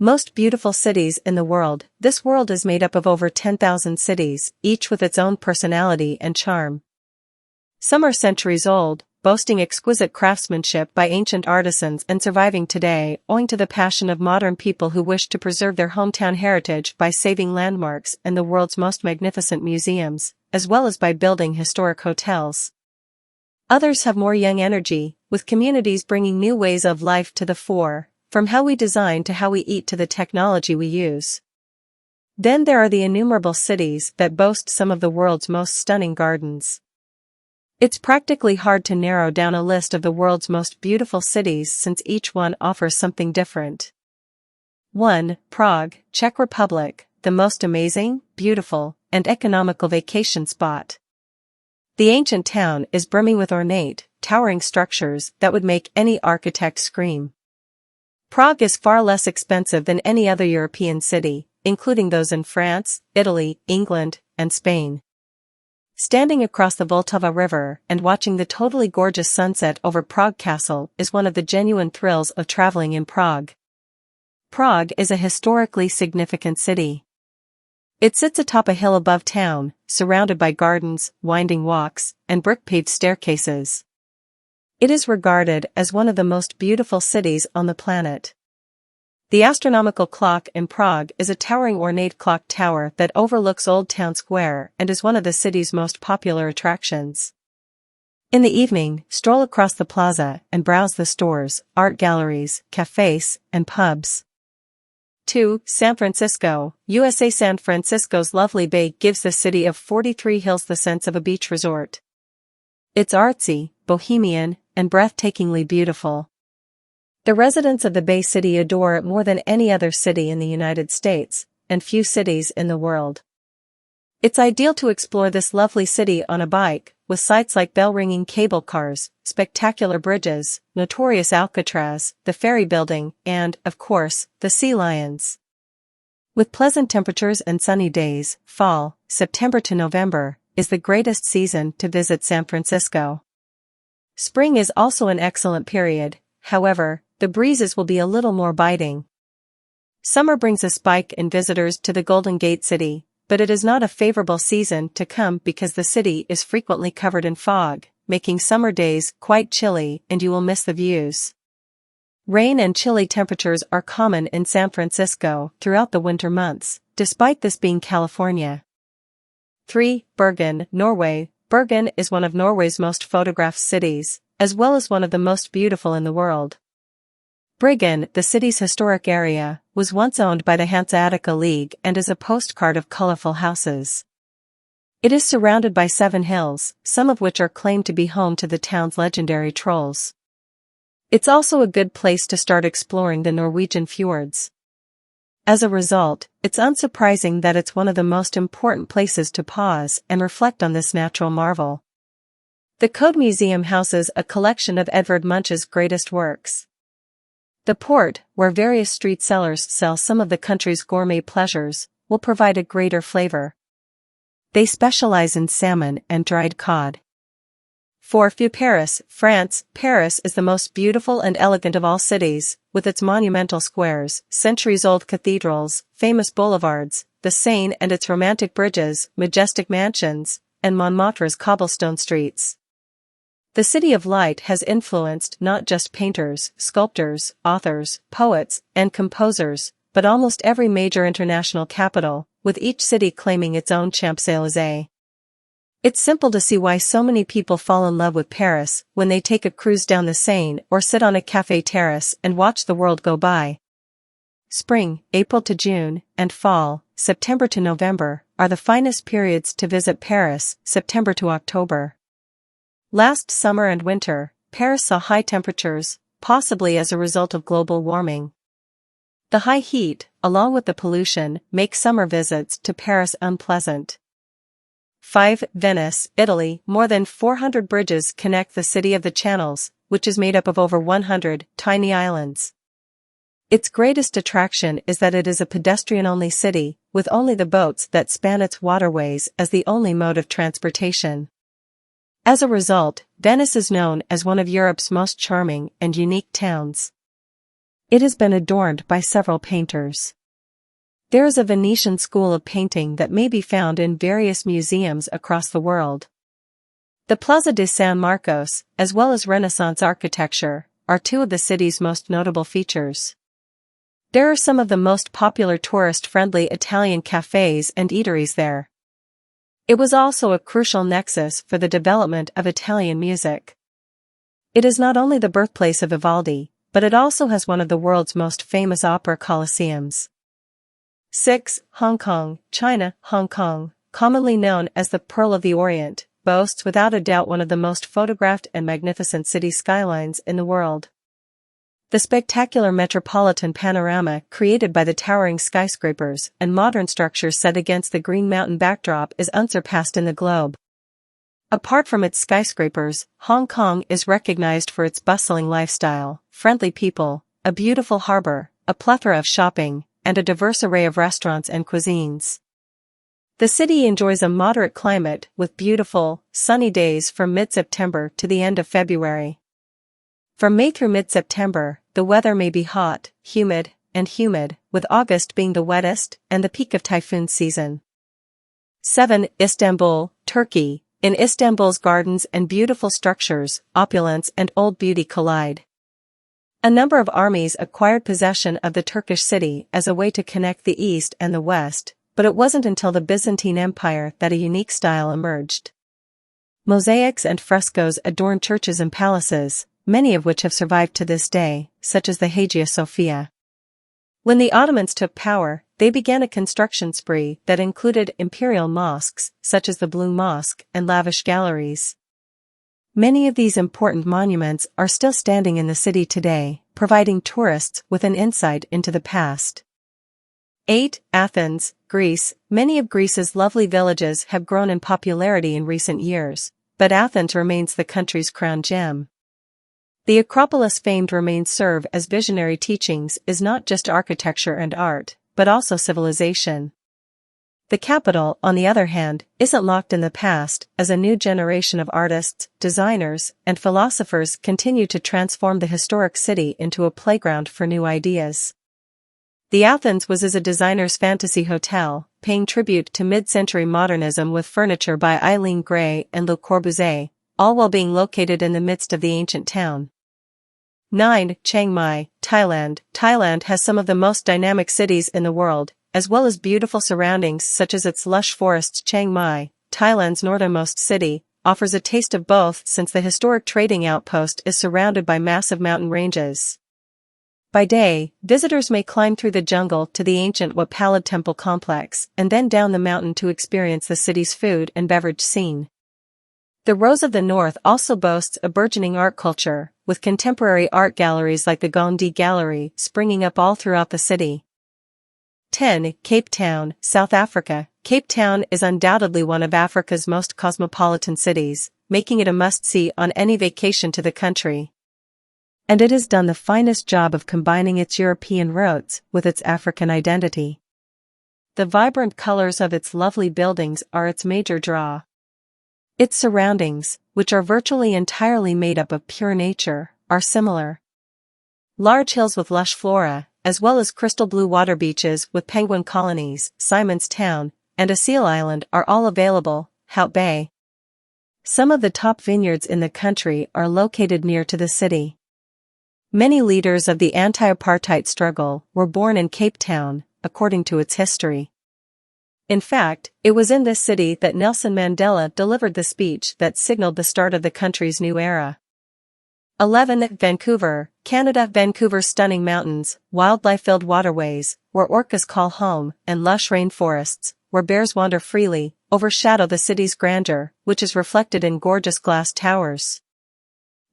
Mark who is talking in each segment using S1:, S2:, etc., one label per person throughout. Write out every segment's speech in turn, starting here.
S1: Most beautiful cities in the world. This world is made up of over 10,000 cities, each with its own personality and charm. Some are centuries old, boasting exquisite craftsmanship by ancient artisans and surviving today owing to the passion of modern people who wish to preserve their hometown heritage by saving landmarks and the world's most magnificent museums, as well as by building historic hotels. Others have more young energy, with communities bringing new ways of life to the fore, from how we design to how we eat to the technology we use. Then there are the innumerable cities that boast some of the world's most stunning gardens. It's practically hard to narrow down a list of the world's most beautiful cities since each one offers something different. 1. Prague, Czech Republic, the most amazing, beautiful, and economical vacation spot. The ancient town is brimming with ornate, towering structures that would make any architect scream. Prague is far less expensive than any other European city, including those in France, Italy, England, and Spain. Standing across the Vltava River and watching the totally gorgeous sunset over Prague Castle is one of the genuine thrills of traveling in Prague. Prague is a historically significant city. It sits atop a hill above town, surrounded by gardens, winding walks, and brick-paved staircases. It is regarded as one of the most beautiful cities on the planet. The astronomical clock in Prague is a towering ornate clock tower that overlooks Old Town Square and is one of the city's most popular attractions. In the evening, stroll across the plaza and browse the stores, art galleries, cafes, and pubs. 2. San Francisco, USA. San Francisco's lovely bay gives the city of 43 hills the sense of a beach resort. It's artsy, bohemian, and breathtakingly beautiful. The residents of the Bay City adore it more than any other city in the United States, and few cities in the world. It's ideal to explore this lovely city on a bike, with sights like bell-ringing cable cars, spectacular bridges, notorious Alcatraz, the ferry building, and, of course, the sea lions. With pleasant temperatures and sunny days, fall, September to November, is the greatest season to visit San Francisco. Spring is also an excellent period, however, the breezes will be a little more biting. Summer brings a spike in visitors to the Golden Gate City, but it is not a favorable season to come because the city is frequently covered in fog, making summer days quite chilly and you will miss the views. Rain and chilly temperatures are common in San Francisco throughout the winter months, despite this being California. 3. Bergen, Norway. Bergen is one of Norway's most photographed cities, as well as one of the most beautiful in the world. Bergen, the city's historic area, was once owned by the Hanseatica League and is a postcard of colorful houses. It is surrounded by 7 hills, some of which are claimed to be home to the town's legendary trolls. It's also a good place to start exploring the Norwegian fjords. As a result, it's unsurprising that it's one of the most important places to pause and reflect on this natural marvel. The Code Museum houses a collection of Edvard Munch's greatest works. The port, where various street sellers sell some of the country's gourmet pleasures, will provide a greater flavor. They specialize in salmon and dried cod. 4. Paris, France. Paris is the most beautiful and elegant of all cities, with its monumental squares, centuries-old cathedrals, famous boulevards, the Seine and its romantic bridges, majestic mansions, and Montmartre's cobblestone streets. The City of Light has influenced not just painters, sculptors, authors, poets, and composers, but almost every major international capital, with each city claiming its own Champs-Élysées. It's simple to see why so many people fall in love with Paris when they take a cruise down the Seine or sit on a café terrace and watch the world go by. Spring, April to June, and fall, September to November, are the finest periods to visit Paris, September to October. Last summer and winter, Paris saw high temperatures, possibly as a result of global warming. The high heat, along with the pollution, make summer visits to Paris unpleasant. 5. Venice, Italy. More than 400 bridges connect the city of the Channels, which is made up of over 100 tiny islands. Its greatest attraction is that it is a pedestrian-only city, with only the boats that span its waterways as the only mode of transportation. As a result, Venice is known as one of Europe's most charming and unique towns. It has been adorned by several painters. There is a Venetian school of painting that may be found in various museums across the world. The Plaza de San Marcos, as well as Renaissance architecture, are two of the city's most notable features. There are some of the most popular tourist-friendly Italian cafes and eateries there. It was also a crucial nexus for the development of Italian music. It is not only the birthplace of Vivaldi, but it also has one of the world's most famous opera coliseums. 6. Hong Kong, China. Hong Kong, commonly known as the Pearl of the Orient, boasts without a doubt one of the most photographed and magnificent city skylines in the world. The spectacular metropolitan panorama created by the towering skyscrapers and modern structures set against the green mountain backdrop is unsurpassed in the globe. Apart from its skyscrapers, Hong Kong is recognized for its bustling lifestyle, friendly people, a beautiful harbor, a plethora of shopping, and a diverse array of restaurants and cuisines. The city enjoys a moderate climate with beautiful, sunny days from mid-September to the end of February. From May through mid-September, the weather may be hot, humid, with August being the wettest and the peak of typhoon season. 7. Istanbul, Turkey. In Istanbul's gardens and beautiful structures, opulence and old beauty collide. A number of armies acquired possession of the Turkish city as a way to connect the East and the West, but it wasn't until the Byzantine Empire that a unique style emerged. Mosaics and frescoes adorn churches and palaces, many of which have survived to this day, such as the Hagia Sophia. When the Ottomans took power, they began a construction spree that included imperial mosques, such as the Blue Mosque, and lavish galleries. Many of these important monuments are still standing in the city today, providing tourists with an insight into the past. 8. Athens, Greece. Many of Greece's lovely villages have grown in popularity in recent years, but Athens remains the country's crown gem. The Acropolis famed remains serve as visionary teachings is not just architecture and art, but also civilization. The capital, on the other hand, isn't locked in the past, as a new generation of artists, designers, and philosophers continue to transform the historic city into a playground for new ideas. The Athens was as a designer's fantasy hotel, paying tribute to mid-century modernism with furniture by Eileen Gray and Le Corbusier, all while being located in the midst of the ancient town. 9. Chiang Mai, Thailand. Thailand has some of the most dynamic cities in the world, as well as beautiful surroundings such as its lush forests. Chiang Mai, Thailand's northernmost city, offers a taste of both since the historic trading outpost is surrounded by massive mountain ranges. By day, visitors may climb through the jungle to the ancient Wat Palad temple complex and then down the mountain to experience the city's food and beverage scene. The Rose of the North also boasts a burgeoning art culture, with contemporary art galleries like the Gandhi Gallery springing up all throughout the city. 10. Cape Town, South Africa. Cape Town is undoubtedly one of Africa's most cosmopolitan cities, making it a must-see on any vacation to the country. And it has done the finest job of combining its European roots with its African identity. The vibrant colors of its lovely buildings are its major draw. Its surroundings, which are virtually entirely made up of pure nature, are similar. Large hills with lush flora, as well as crystal blue water beaches with penguin colonies, Simon's Town, and a seal island are all available. Hout Bay. Some of the top vineyards in the country are located near to the city. Many leaders of the anti-apartheid struggle were born in Cape Town, according to its history. In fact, it was in this city that Nelson Mandela delivered the speech that signaled the start of the country's new era. 11. Vancouver, Canada. Vancouver's stunning mountains, wildlife-filled waterways, where orcas call home, and lush rainforests, where bears wander freely, overshadow the city's grandeur, which is reflected in gorgeous glass towers.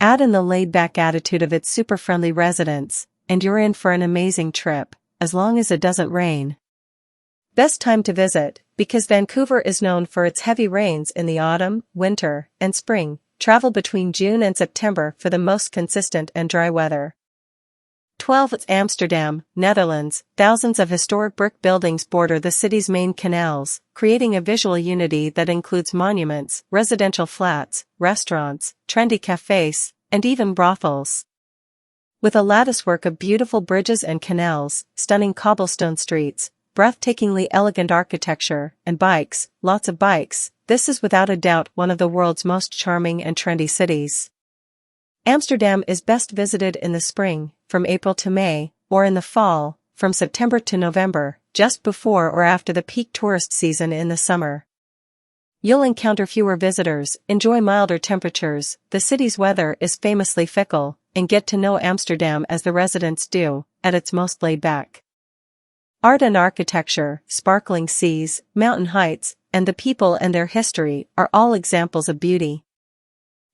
S1: Add in the laid-back attitude of its super-friendly residents, and you're in for an amazing trip, as long as it doesn't rain. Best time to visit, because Vancouver is known for its heavy rains in the autumn, winter, and spring. Travel between June and September for the most consistent and dry weather. 12. Amsterdam, Netherlands. Thousands of historic brick buildings border the city's main canals, creating a visual unity that includes monuments, residential flats, restaurants, trendy cafes, and even brothels. With a latticework of beautiful bridges and canals, stunning cobblestone streets, breathtakingly elegant architecture, and bikes, lots of bikes, this is without a doubt one of the world's most charming and trendy cities. Amsterdam is best visited in the spring, from April to May, or in the fall, from September to November, just before or after the peak tourist season in the summer. You'll encounter fewer visitors, enjoy milder temperatures, the city's weather is famously fickle, and get to know Amsterdam as the residents do, at its most laid back. Art and architecture, sparkling seas, mountain heights, and the people and their history are all examples of beauty.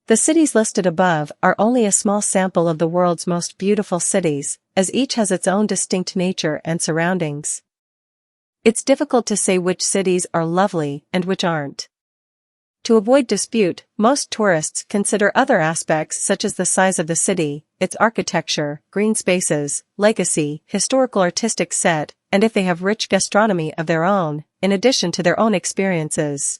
S1: The cities listed above are only a small sample of the world's most beautiful cities, as each has its own distinct nature and surroundings. It's difficult to say which cities are lovely and which aren't. To avoid dispute, most tourists consider other aspects such as the size of the city, its architecture, green spaces, legacy, historical artistic set, and if they have rich gastronomy of their own, in addition to their own experiences.